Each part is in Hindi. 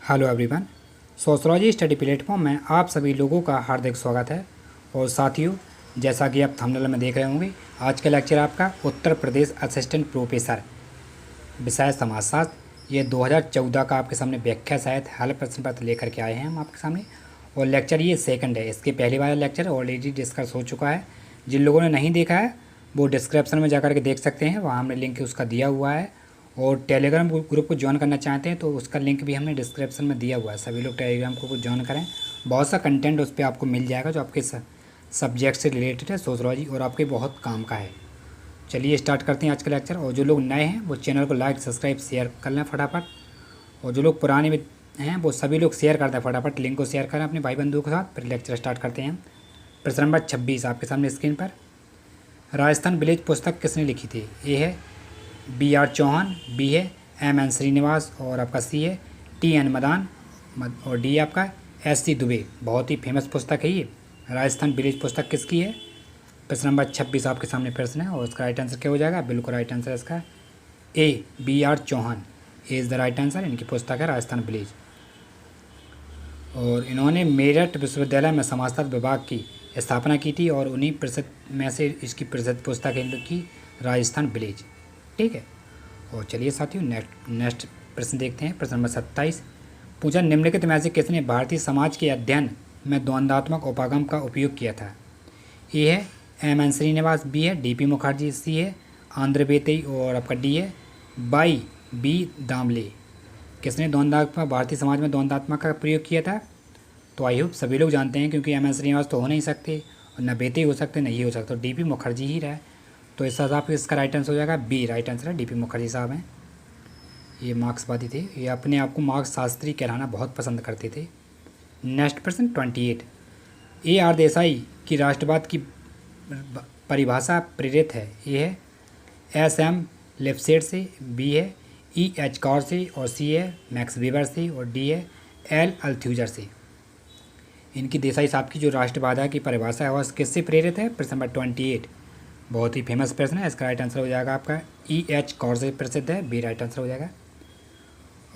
Hello everyone. Sociology study platform में आप सभी लोगों का हार्दिक स्वागत है। और साथियों, जैसा कि आप थंबनेल में देख रहे होंगे, आज का लेक्चर आपका उत्तर प्रदेश असिस्टेंट प्रोफेसर विषय समाजशास्त्र, ये 2014 का आपके सामने व्याख्या सहित हल प्रश्न पत्र लेकर के आए हैं हम आपके सामने। और लेक्चर ये सेकंड है, इसके पहले वाला लेक्चर ऑलरेडी डिस्कस हो चुका है। जिन लोगों ने नहीं देखा है वो डिस्क्रिप्शन में जाकर के देख सकते हैं, वहाँ हमने लिंक उसका दिया हुआ है। और टेलीग्राम ग्रुप को ज्वाइन करना चाहते हैं तो उसका लिंक भी हमने डिस्क्रिप्शन में दिया हुआ है। सभी लोग टेलीग्राम ग्रुप को ज्वाइन करें, बहुत सा कंटेंट उस पर आपको मिल जाएगा जो आपके सब्जेक्ट से रिलेटेड है, सोशलॉजी, और आपके बहुत काम का है। चलिए स्टार्ट करते हैं आज का लेक्चर। और जो लोग नए हैं वो चैनल को लाइक सब्सक्राइब शेयर कर लें फटाफट। और जो लोग पुराने में हैं वो सभी लोग शेयर कर दें फटाफट, लिंक को शेयर करें अपने भाई बंधुओं के साथ। फिर लेक्चर स्टार्ट करते हैं। प्रश्न नंबर 26 आपके सामने स्क्रीन पर। राजस्थान विलेज पुस्तक किसने लिखी थी? ए है B.R. चौहान, बी है M.N. श्रीनिवास, और आपका सी है T.N. मदान, और डी आपका S.C. दुबे। बहुत ही फेमस पुस्तक है ये। राजस्थान विलेज पुस्तक किसकी है? प्रश्न नंबर 26 आपके सामने प्रश्न है और उसका राइट आंसर क्या हो जाएगा? बिल्कुल राइट आंसर इसका A, B.R. Chauhan is the right answer. इनकी पुस्तक है राजस्थान विलेज। और इन्होंने मेरठ विश्वविद्यालय में समाजशास्त्र विभाग की स्थापना की थी और उन्हीं प्रसिद्ध में से इसकी प्रसिद्ध पुस्तक है इनकी राजस्थान विलेज। ठीक है। और चलिए साथियों नेक्स्ट प्रश्न देखते हैं। प्रश्न नंबर 27 पूछा, निम्नलिखित में से किसने भारतीय समाज के अध्ययन में द्वंद्वात्मक उपागम का उपयोग किया था? ए है M.N. श्रीनिवास, बी है D.P. मुखर्जी, सी है आंध्र बेतई, और आपका डी है बाई B. दामले। किसने द्वंद्वात्मक भारतीय समाज में द्वंद्वात्मक का प्रयोग किया था? तो आई होप सभी लोग जानते हैं, क्योंकि M.N. श्रीनिवास तो हो नहीं सकते और न बेतई हो सकते, नहीं हो सकते, तो D.P. मुखर्जी ही रहा है। तो इस हिसाब से इसका राइट आंसर हो जाएगा बी। राइट आंसर है D.P. मुखर्जी साहब हैं। ये मार्क्सवादी थे, ये अपने आप को मार्क्स शास्त्री कहलाना बहुत पसंद करते थे। नेक्स्ट प्रश्न 28 A.R. देसाई की राष्ट्रवाद की परिभाषा प्रेरित है? ए है S.M. लिप्सेट से, बी है E.H. कॉर से, और सी है मैक्स वेबर से, और डी है L. अल्थ्यूजर से। इनकी देसाई साहब की जो राष्ट्रवाद की परिभाषा है वह किससे प्रेरित है? प्रश्न नंबर 28 बहुत ही फेमस प्रश्न है। इसका राइट आंसर हो जाएगा आपका E.H. कॉर से प्रसिद्ध है, बी राइट आंसर हो जाएगा।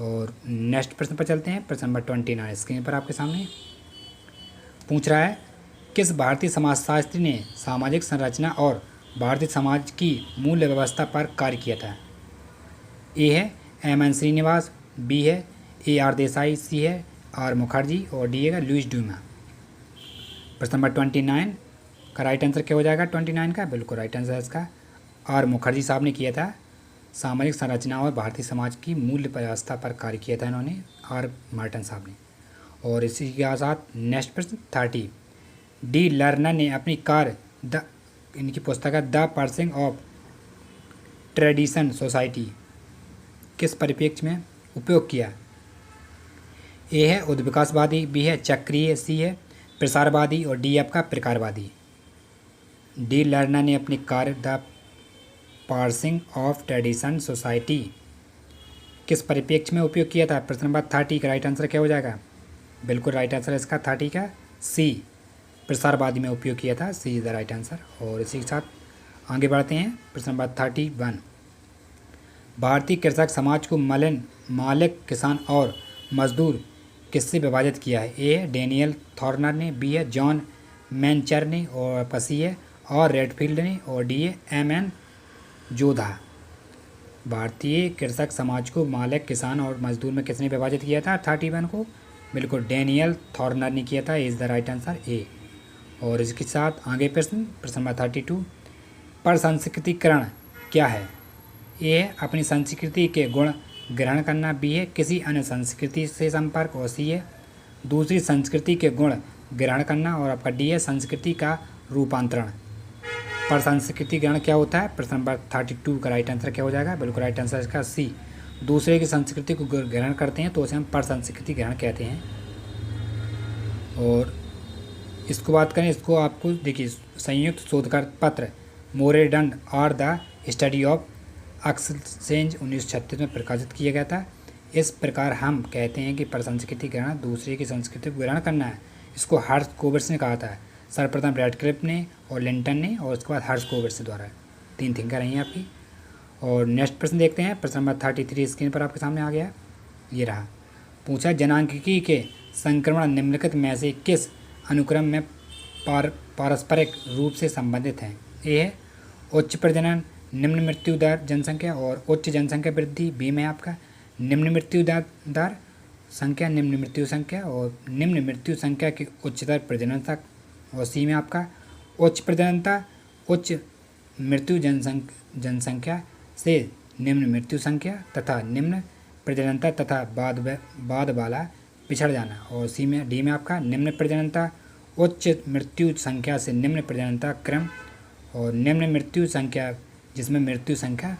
और नेक्स्ट प्रश्न पर चलते हैं। प्रश्न नंबर 29 स्क्रीन पर आपके सामने पूछ रहा है, किस भारतीय समाजशास्त्री ने सामाजिक संरचना और भारतीय समाज की मूल्य व्यवस्था पर कार्य किया था? ए है M.N. श्रीनिवास, बी है A.R. देसाई, सी है R. मुखर्जी, और डी है लुईस ड्यूमा। प्रश्न नंबर 29 का राइट आंसर क्या हो जाएगा? 29 का बिल्कुल राइट आंसर इसका R. मुखर्जी साहब ने किया था। सामाजिक संरचना और भारतीय समाज की मूल्य व्यवस्था पर कार्य किया था इन्होंने, R. मार्टन साहब ने। और इसी के साथ नेक्स्ट प्रश्न 30 डी लर्नर ने अपनी कार इनकी पुस्तक है the pursuing of tradition society किस परिप्रेक्ष्य में उपयोग किया? ए है उद्विकासवादी, बी है चक्रीय, सी है प्रसारवादी, और डी आपका प्रकारवादी। डी लर्नर ने अपनी car the parsing of tradition society किस परिप्रेक्ष्य में उपयोग किया था? प्रश्न नंबर 30 का राइट आंसर क्या हो जाएगा? बिल्कुल राइट आंसर इसका 30 का सी, प्रसारवादी में उपयोग किया था, सी इज द राइट आंसर। और इसी के साथ आगे बढ़ते हैं। प्रश्न नंबर 31 भारतीय कृषक समाज को मालिक, किसान और मजदूर किससे विभाजित किया है? ए है डेनियल थॉर्नर ने, बी है जॉन मैनचर ने, और आपका सी है और रेडफील्ड ने, और डी है M.N. जोधा। भारतीय कृषक समाज को मालिक, किसान और मजदूर में किसने विभाजित किया था 31 को? बिल्कुल डेनियल थॉर्नर ने किया था, is the right answer A. और इसके साथ आगे प्रश्न नंबर 32 प्रसंस्कृतिकरण क्या है? ए है अपनी संस्कृति के गुण ग्रहण करना, बी है किसी अन्य संस्कृति से संपर्क, और सी है दूसरी संस्कृति के गुण ग्रहण करना, और आपका डी है संस्कृति का रूपांतरण। प्रसंस्कृतिकरण क्या होता है? प्रश्न नंबर 32 का राइट आंसर क्या हो जाएगा? बिल्कुल राइट आंसर इसका सी, दूसरे की संस्कृति को ग्रहण करते हैं तो उसे हम प्रसंस्कृतिकरण कहते हैं। और इसको बात करें, इसको आपको देखिए संयुक्त शोधकर पत्र मोरेडंड और द स्टडी ऑफ एक्सचेंज 1936 में प्रकाशित किया गया था। इस प्रकार हम कहते हैं कि प्रसंस्कृतिकरण दूसरे की संस्कृति को ग्रहण करना है। इसको हर्ष कोविट्स ने कहा था, सर्वप्रथम रैडक्लिफ ने और लिंटन ने, और उसके बाद हर्ष कोविट्स द्वारा। 3 थिंकर रही हैं आपकी। और नेक्स्ट प्रश्न देखते हैं। प्रश्न नंबर 33 स्क्रीन पर आपके सामने आ गया, ये रहा। पूछा जनांकिकी के संक्रमण निम्नलिखित में से किस अनुक्रम में पारस्परिक रूप से संबंधित हैं? ए है उच्च प्रजनन, निम्न मृत्यु दर जनसंख्या और उच्च जनसंख्या वृद्धि। बी में आपका निम्न मृत्यु दर संख्या, निम्न मृत्यु संख्या और निम्न मृत्यु संख्या की उच्चतर प्रजनन तक। और सी में आपका उच्च प्रजननता, उच्च मृत्यु जनसंख्या से निम्न मृत्यु संख्या तथा निम्न प्रजननता तथा बाद वाला पिछड़ जाना। और सी में डी में आपका निम्न प्रजननता, उच्च मृत्यु संख्या से निम्न प्रजननता क्रम और निम्न मृत्यु संख्या जिसमें मृत्यु संख्या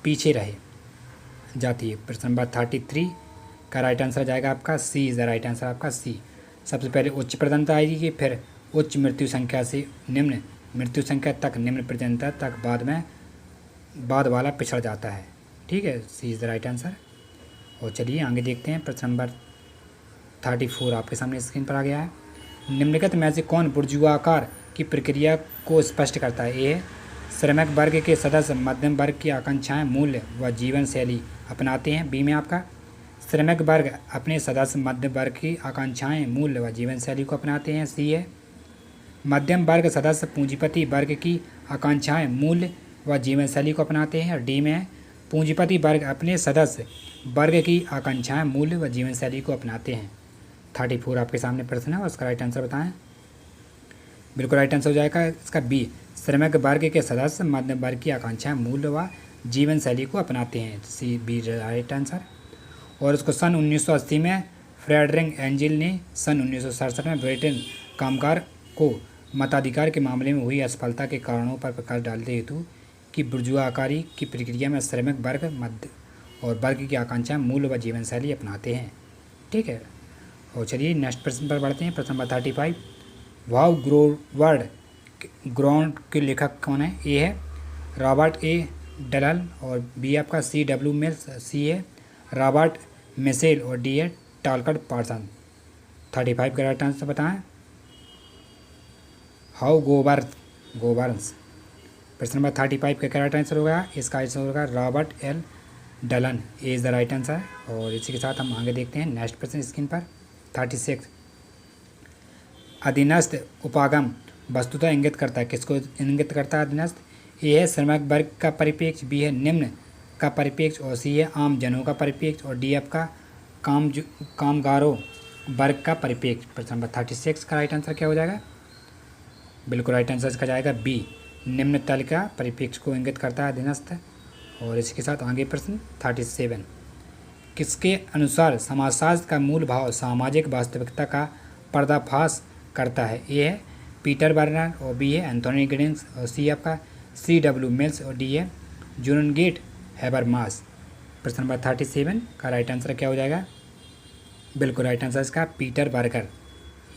पीछे रहे जाती है। प्रश्न नंबर 33 का राइट आंसर जाएगा आपका सी इज़ द राइट आंसर आपका सी। सबसे पहले उच्च प्रजननता आएगी, फिर उच्च मृत्यु संख्या से निम्न मृत्यु संख्या तक, निम्न प्रजननता तक, बाद वाला पिछड़ जाता है। ठीक है, सी इज़ द राइट आंसर। और चलिए आगे देखते हैं। प्रश्न नंबर 34 आपके सामने स्क्रीन पर आ गया है। निम्नलिखित में से कौन बुर्जुआकार की प्रक्रिया को स्पष्ट करता है? ए है श्रमिक वर्ग के सदस्य मध्यम वर्ग की आकांक्षाएं, मूल्य व जीवन शैली अपनाते हैं। बी में आपका श्रमिक वर्ग अपने सदस्य मध्यम वर्ग की आकांक्षाएं, मूल्य व जीवन शैली को अपनाते हैं। सी है मध्यम वर्ग सदस्य पूंजीपति वर्ग की आकांक्षाएं, मूल्य व जीवन शैली को अपनाते हैं। और डी में पूंजीपति वर्ग अपने सदस्य वर्ग की आकांक्षाएं, मूल्य व जीवन शैली को अपनाते हैं। 34 आपके सामने प्रश्न है और उसका राइट आंसर बताएं। बिल्कुल राइट आंसर हो जाएगा इसका बी, श्रमिक वर्ग के सदस्य मध्यम वर्ग की आकांक्षाएं, मूल्य व जीवन शैली को अपनाते हैं। C B right answer. और उसको सन 1980 में फ्रेडरिक एंजिल ने सन 1967 में ब्रिटेन कामगार को मताधिकार के मामले में हुई असफलता के कारणों पर प्रकाश डालते हेतु कि बुर्जुआकारी की प्रक्रिया में श्रमिक वर्ग मध्य और वर्ग की आकांक्षाएं, मूल्य व जीवन शैली अपनाते हैं। ठीक है, और चलिए नेक्स्ट प्रश्न पर बढ़ते हैं। प्रश्न नंबर 35 वाव ग्रोवर्ड ग्राउंड के लेखक कौन है? ए है रॉबर्ट ए डलल और बी आपका सी डब्ल्यू मिल्स, सी है रॉबर्ट मिशेल और डी है टालकट पार्सन। 35 का राइट आंसर बताएं। How governs. प्रश्न नंबर 35 का राइट आंसर होगा, इसका आंसर होगा Robert L Dalton, A is the right answer. और इसी के साथ हम आगे देखते हैं नेक्स्ट प्रश्न स्क्रीन पर। 36 अधीनस्थ उपागम वस्तुतः इंगित करता है, किसको इंगित करता है अधीनस्थ? ए है श्रमिक वर्ग का परिप्रेक्ष्य, बी है निम्न का परिप्रेक्ष्य और सी है आम जनों का परिप्रेक्ष्य और डी आपका कामगारों वर्ग का परिप्रेक्ष्य। प्रश्न नंबर 36 का राइट आंसर क्या हो जाएगा? बिल्कुल राइट आंसर इसका जाएगा बी, निम्न तल का परिप्रेक्ष्य को इंगित करता है अधीनस्थ। और इसके साथ आगे प्रश्न 37 किसके अनुसार समाजशास्त्र का मूल भाव सामाजिक वास्तविकता का पर्दाफाश करता है? ए है पीटर बर्नर और बी है एंथोनी गिडिंग्स और सी आपका सी डब्ल्यू मिल्स और डी है जूरनगेट हैबरमास। प्रश्न नंबर 37 का राइट आंसर क्या हो जाएगा? बिल्कुल राइट आंसर इसका पीटर बर्गर,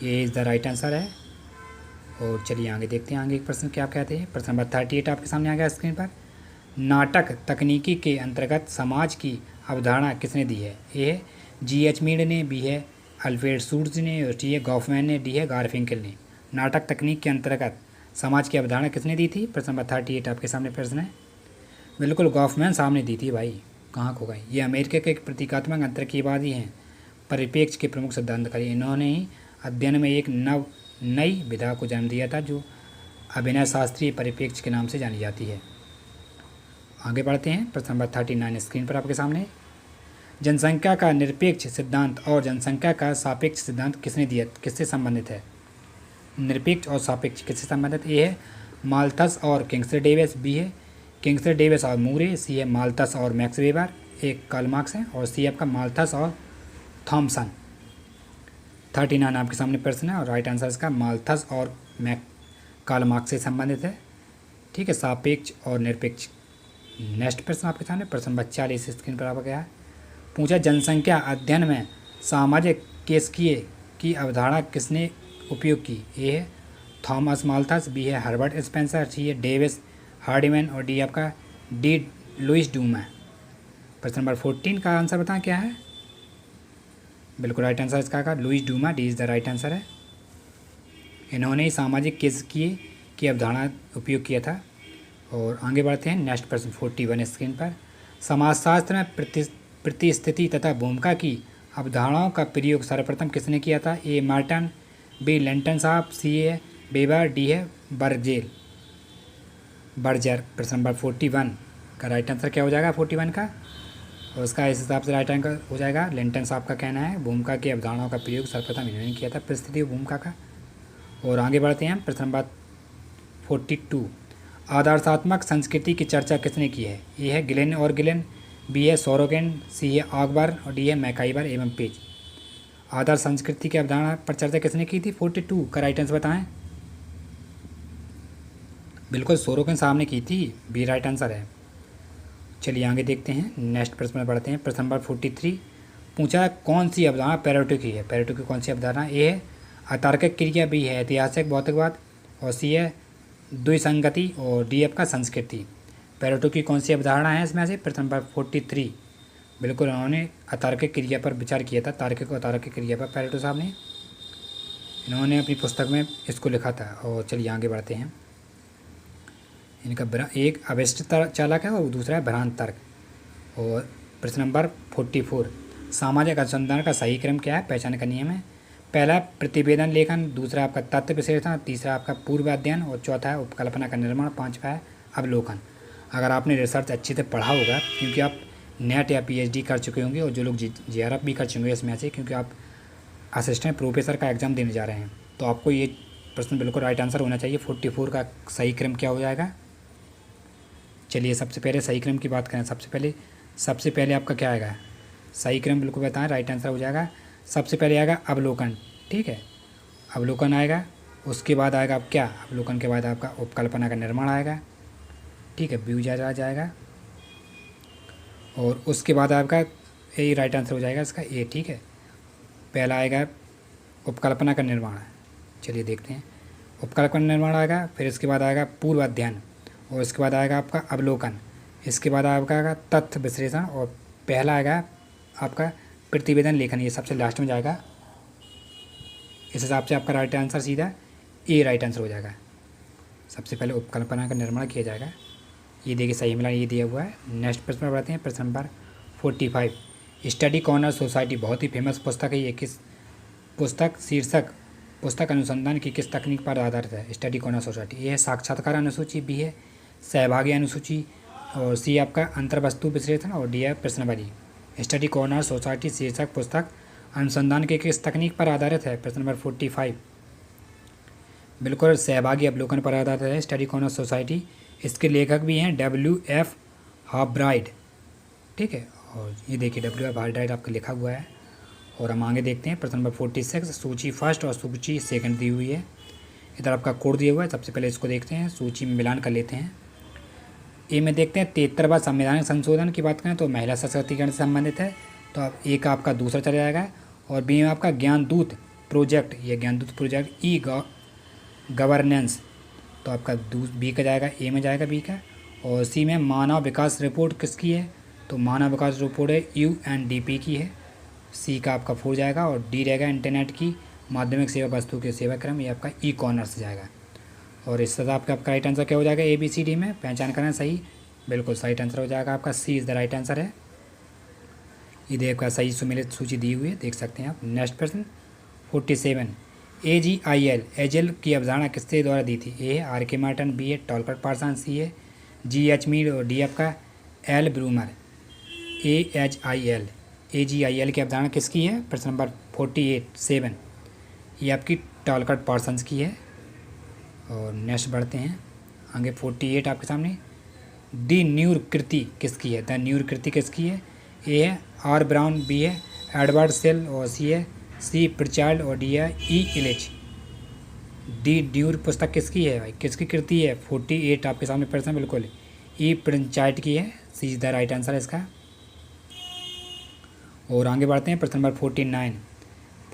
ये इज़ द राइट आंसर है। और चलिए आगे देखते हैं आगे एक प्रश्न क्या कहते हैं। प्रश्न नंबर 38 आपके सामने आ गया स्क्रीन पर। नाटक तकनीकी के अंतर्गत समाज की अवधारणा किसने दी है? ए है G.H. मीड ने, बी है अल्फ्रेड शूट्स ने और टी है गॉफमैन ने, डी है गारफिंकल ने। नाटक तकनीक के अंतर्गत समाज की अवधारणा किसने दी थी? प्रश्न नंबर 38 आपके सामने प्रश्न है। बिल्कुल गॉफमैन सामने दी थी भाई, कहाँ खो गई। ये अमेरिका के एक प्रतीकात्मक अंतर्कीवादी हैं, परिप्रेक्ष्य के प्रमुख सिद्धांतकारी। इन्होंने ही अध्ययन में एक नई विधा को जन्म दिया था जो अभिनय शास्त्रीय परिप्रेक्ष्य के नाम से जानी जाती है। आगे बढ़ते हैं। प्रश्न नंबर 39 स्क्रीन पर आपके सामने। जनसंख्या का निरपेक्ष सिद्धांत और जनसंख्या का सापेक्ष सिद्धांत किसने दिया, किससे संबंधित है? निरपेक्ष और सापेक्ष किससे संबंधित? ए है माल्थस और किंग्सले डेविस, बी है किंग्सले डेविस और मूरे, सी है माल्थस और मैक्स वेबर, एक कार्ल मार्क्स है और सी आपका माल्थस और थॉमसन। 39 आपके सामने प्रश्न है और राइट आंसर इसका माल्थस और कार्ल मार्क्स से संबंधित है। ठीक है, सापेक्ष और निरपेक्ष। नेक्स्ट प्रश्न आपके सामने प्रश्न नंबर 40 स्क्रीन पर आ गया है। पूछा जनसंख्या अध्ययन में सामाजिक केसकीय की अवधारणा किसने उपयोग की? ए है थॉमस माल्थस, बी है हर्बर्ट स्पेंसर, सी है डेविस हार्डीमैन और डी आपका डी लुइस ड्यूमा। प्रश्न नंबर 14 का आंसर बताएं क्या है? बिल्कुल राइट आंसर इसका का Louis Dumont, D is the right answer है। इन्होंने ही सामाजिक केसकीय की अवधारणा उपयोग किया था। और आगे बढ़ते हैं नेक्स्ट प्रश्न 41 स्क्रीन पर। समाजशास्त्र में प्रतिस्थिति तथा भूमिका की अवधारणाओं का प्रयोग सर्वप्रथम किसने किया था? ए मार्टन, बी लेंटन साहब, सी है वेबर, डी है बर्जेल बर्जर। प्रश्न नंबर 41 का राइट आंसर क्या हो जाएगा 41 का? और उसका इस हिसाब से राइट आंसर हो जाएगा लेंटन साहब का कहना है भूमिका की अवधारणाओं का प्रयोग सर्वप्रथम इन्होंने किया था परिस्थिति भूमिका का। और आगे बढ़ते हैं प्रश्न नंबर 42 आदर्शात्मक संस्कृति की चर्चा किसने की है? ए है गिलेन और गिलेन, बी है सोरोगेन, सी है ऑकबर और डी है मैकाइबर एवं पेज। आदर्श संस्कृति की अवधारणा पर चर्चा किसने की थी? 42 का राइट आंसर बताएं। बिल्कुल सोरोगेन साहब ने की थी, बी राइट आंसर है। चलिए आगे देखते हैं, नेक्स्ट प्रश्न में बढ़ते हैं। प्रश्न नंबर 43 पूछा कौन सी अवधारणा पेरेटो की है? पेरेटो की कौन सी अवधारणा? ए है अतार्किक क्रिया, बी है ऐतिहासिक भौतिकवाद और सी है द्विसंगति और डी आपका संस्कृति। पेरेटो की कौन सी अवधारणा है इसमें से? प्रश्न नंबर 43 बिल्कुल उन्होंने अतार्किक क्रिया पर विचार किया था, तार्किक और अतार्किक क्रिया पर पेरेटो साहब ने इन्होंने अपनी पुस्तक में इसको लिखा था। और चलिए आगे बढ़ते हैं। इनका एक अवशिष्ट चालक है और दूसरा है भ्रांत तर्क। और प्रश्न नंबर 44 सामाजिक अनुसंधान का सही क्रम क्या है? पहचान का नियम है। पहला प्रतिवेदन लेखन, दूसरा आपका तथ्य विश्लेषण, तीसरा आपका पूर्व अध्ययन और चौथा है उपकल्पना का निर्माण, पांचवा है अवलोकन। अगर आपने रिसर्च अच्छे से पढ़ा होगा, क्योंकि आप नेट या पीएचडी कर चुके होंगे और जो लोग जीआरएफ भी कर चुके होंगे इसमें से, क्योंकि आप असिस्टेंट प्रोफेसर का एग्ज़ाम देने जा रहे हैं, तो आपको ये प्रश्न बिल्कुल राइट आंसर होना चाहिए। 44 का सही क्रम क्या हो जाएगा? चलिए सबसे पहले सही क्रम की बात करें। सबसे पहले आपका क्या आएगा? सही क्रम बिल्कुल बताएं, राइट आंसर हो जाएगा। सबसे पहले आएगा अवलोकन, ठीक है, अवलोकन आएगा। उसके बाद आएगा अब क्या? अवलोकन के बाद आपका उपकल्पना का निर्माण आएगा, ठीक है, व्यू जाएगा। और उसके बाद आपका यही राइट आंसर हो जाएगा इसका ए, ठीक है। पहला आएगा उपकल्पना का निर्माण। चलिए देखते हैं, उपकल्पना निर्माण आएगा, फिर इसके बाद आएगा पूर्व अध्ययन और इसके बाद आएगा आपका अवलोकन, इसके बाद आपका आएगा तथ्य विश्लेषण और पहला आएगा आपका प्रतिवेदन लेखन, ये सबसे लास्ट में जाएगा। इस हिसाब से आपका राइट आंसर सीधा ए राइट आंसर हो जाएगा। सबसे पहले उपकल्पना का निर्माण किया जाएगा। ये देखिए सही मिला, ये दिया हुआ है। नेक्स्ट प्रश्न में बढ़ते हैं। प्रश्न नंबर 45 स्टडी कॉर्नर सोसाइटी बहुत ही फेमस पुस्तक है। ये किस पुस्तक शीर्षक पुस्तक अनुसंधान की किस तकनीक पर आधारित है? Study corner society. ये है साक्षात्कार अनुसूची, बी है सहभागी अनुसूची और सी आपका अंतर्वस्तु विश्लेषण और डी है प्रश्नावली। स्टडी कॉर्नर सोसाइटी शीर्षक पुस्तक अनुसंधान के किस तकनीक पर आधारित है? प्रश्न नंबर 45 बिल्कुल सहभागी अवलोकन पर आधारित है स्टडी कॉर्नर सोसाइटी। इसके लेखक भी हैं WF हॉब्राइड, ठीक है। और ये देखिए WF हॉब्राइड आपका लिखा हुआ है। और हम आगे देखते हैं प्रश्न नंबर 46 सूची फर्स्ट और सूची सेकंड दी हुई है। इधर आपका कोड दिया हुआ है। सबसे पहले इसको देखते हैं, सूची में मिलान कर लेते हैं। ए में देखते हैं 73वां संवैधानिक संशोधन की बात करें तो महिला सशक्तिकरण से संबंधित है, तो अब ए का आपका दूसरा चला जाएगा। और बी में आपका ज्ञानदूत प्रोजेक्ट, ये ज्ञानदूत प्रोजेक्ट ई गवर्नेंस, तो आपका बी का जाएगा, ए में जाएगा बी का। और सी में मानव विकास रिपोर्ट किसकी है? तो मानव विकास रिपोर्ट है UNDP की है, सी का आपका 4 जाएगा। और डी रहेगा इंटरनेट की माध्यमिक सेवा वस्तु के सेवा क्रम, ये आपका ई कॉर्नर से जाएगा। और इस हिसाब का आपका राइट आंसर क्या हो जाएगा? ABCD में पहचान करना सही, बिल्कुल सही आंसर हो जाएगा आपका सी इज़ द राइट आंसर है। ये देखिए आपका सही सुमेलित सूची दी हुई है, देख सकते हैं आप। नेक्स्ट प्रश्न 47 AGIL एजिल की अवधारणा किसके द्वारा दी थी? ए है RK मार्टन, बी है टॉलकट पार्सन, सी है GH मीड और डी आपका L ब्रूमर। AGIL की अवधारणा किसकी है? प्रश्न नंबर 47 ये आपकी टॉलकट पार्सन्स की है। और नेक्स्ट बढ़ते हैं आगे 48 आपके सामने दी न्यूरकृति किसकी है? द न्यूरकृति किसकी है? ए है R ब्राउन, बी है एडवर्ड सेल और सी है सी प्रिचार्ड और डी है E इलिच। दी ड्यूर पुस्तक किसकी है भाई, किसकी कृति है? 48 आपके सामने प्रश्न बिल्कुल E प्रिचार्ड की है, सी इज द राइट आंसर है इसका। और आगे बढ़ते हैं प्रश्न नंबर 49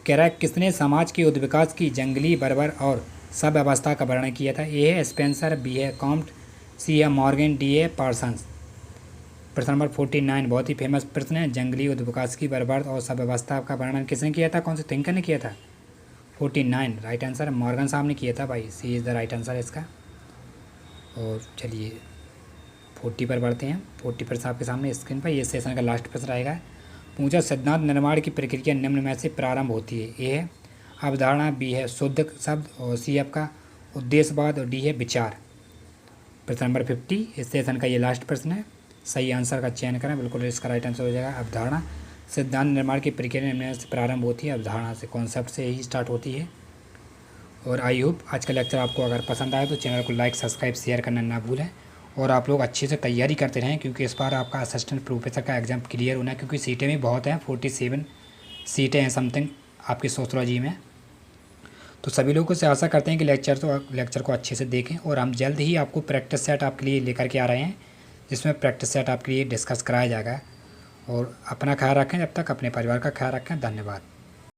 कह रहा है किसने समाज के उद्विकास की जंगली बर्बर और सब अवस्था का वर्णन किया था? ए है स्पेंसर, बी है कॉम्ट, सी है मॉर्गन, डी है पार्सन्स। प्रश्न नंबर 49 बहुत ही फेमस प्रश्न है, जंगली उद्विकास की बर्बाद और सब अवस्था का वर्णन किसने किया था? कौन से थिंकर ने किया था? 49 राइट आंसर मॉर्गन साहब ने किया था भाई, सी इज़ द राइट आंसर है इसका। और चलिए 40 पर बढ़ते हैं। 40 पर आपके सामने स्क्रीन पर ये सेशन का लास्ट प्रश्न रहेगा। पूछा सिद्धांत निर्माण की प्रक्रिया निम्न में से प्रारंभ होती है। ए है अवधारणा, बी है शुद्ध शब्द, और सी आपका उद्देश्यवाद, और डी है विचार। प्रश्न नंबर 50 इस सेशन का ये लास्ट प्रश्न है। सही आंसर का चयन करें, बिल्कुल इसका राइट आंसर हो जाएगा अवधारणा। सिद्धांत निर्माण की प्रक्रिया निम्न से प्रारंभ होती है अवधारणा से, कॉन्सेप्ट से ही स्टार्ट होती है। और आई होप आज का लेक्चर आपको अगर पसंद आए तो चैनल को लाइक, सब्सक्राइब, शेयर करना ना भूलें। और आप लोग अच्छे से तैयारी करते रहें, क्योंकि इस बार आपका असिस्टेंट प्रोफेसर का एग्ज़ाम क्लियर होना है, क्योंकि सीटें भी बहुत हैं, 47 सीटें हैं समथिंग आपकी सोशलॉजी में। तो सभी लोगों से आशा करते हैं कि लेक्चर को अच्छे से देखें, और हम जल्द ही आपको प्रैक्टिस सेट आपके लिए लेकर के आ रहे हैं, जिसमें प्रैक्टिस सेट आपके लिए डिस्कस कराया जाएगा। और अपना ख्याल रखें, जब तक अपने परिवार का ख्याल रखें। धन्यवाद।